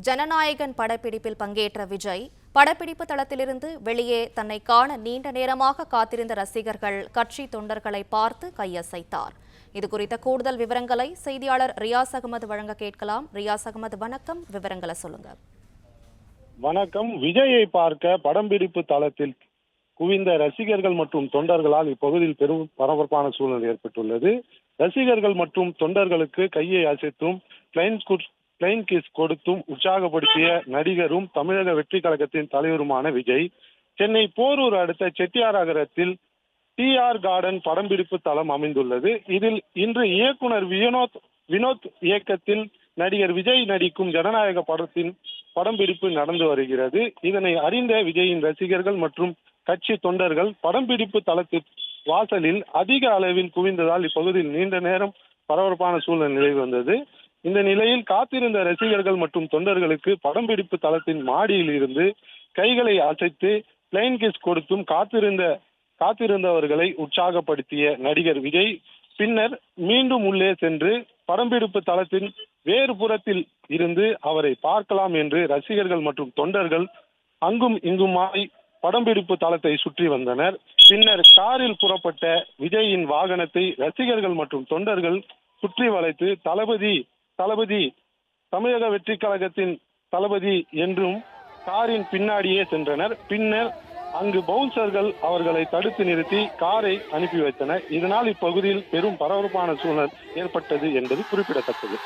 ஜனநாயகன் படப்பிடிப்பில் பங்கேற்ற விஜய் படப்பிடிப்பு தளத்திலிருந்து வெளியே தன்னை காண நீண்ட நேரமாக காத்திருந்த ரசிகர்கள் கட்சி தொண்டர்களை பார்த்து கையசைத்தார். இதுகுறித்த கூடுதல் விவரங்களை செய்தியாளர் ரியாஸ் அகமது வழங்க கேட்கலாம். ரியாஸ் அகமது, வணக்கம். விவரங்களை சொல்லுங்க. வணக்கம். விஜயை பார்க்க படம்பிடிப்பு தளத்தில் குவிந்த ரசிகர்கள் மற்றும் தொண்டர்களால் இப்பகுதியில் பெரும் பரபரப்பான சூழல் ஏற்பட்டுள்ளது. ரசிகர்கள் மற்றும் தொண்டர்களுக்கு கையை அசைத்தும் பிளைன் கிஸ் கொடுத்தும் உற்சாகப்படுத்திய நடிகரும் தமிழக வெற்றி கழகத்தின் தலைவருமான விஜய் சென்னை போரூர் அடுத்த செட்டியாரகரத்தில் TR கார்டன் படம்பிடிப்பு தளம் அமைந்துள்ளது. இதில் இன்று இயக்குனர் வினோத் இயக்கத்தில் நடிகர் விஜய் நடிக்கும் ஜனநாயக படத்தின் படம்பிடிப்பு நடந்து வருகிறது. இதனை அறிந்த விஜயின் ரசிகர்கள் மற்றும் கட்சி தொண்டர்கள் படம்பிடிப்பு தளத்தின் வாசலில் அதிக அளவில் குவிந்ததால் இப்பகுதியில் நீண்ட நேரம் பரபரப்பான சூழல் நிலவி வந்தது. இந்த நிலையில் காத்திருந்த ரசிகர்கள் மற்றும் தொண்டர்களுக்கு படம்பிடிப்பு தளத்தின் மாடியில் இருந்து கைகளை அசைத்து பிளைன் கிஸ் கொடுத்தும் காத்திருந்தவர்களை உற்சாகப்படுத்திய நடிகர் விஜய் பின்னர் மீண்டும் உள்ளே சென்று படம்பிடிப்பு தளத்தின் வேறு புறத்தில் இருந்து அவரை பார்க்கலாம் என்று ரசிகர்கள் மற்றும் தொண்டர்கள் அங்கும் இங்குமாய் படம்பிடிப்பு தளத்தை சுற்றி வந்தனர். பின்னர் காரில் புறப்பட்ட விஜயின் வாகனத்தை ரசிகர்கள் மற்றும் தொண்டர்கள் சுற்றி வளைத்து தளபதி தமிழக வெற்றி கழகத்தின் தளபதி என்றும் காரின் பின்னாடியே சென்றனர். பின்னர் அங்கு பவுன்சர்கள் அவர்களை தடுத்து நிறுத்தி காரை அனுப்பி வைத்தனர். இதனால் இப்பகுதியில் பெரும் பரபரப்பான சூழல் ஏற்பட்டது என்பது குறிப்பிடத்தக்கது.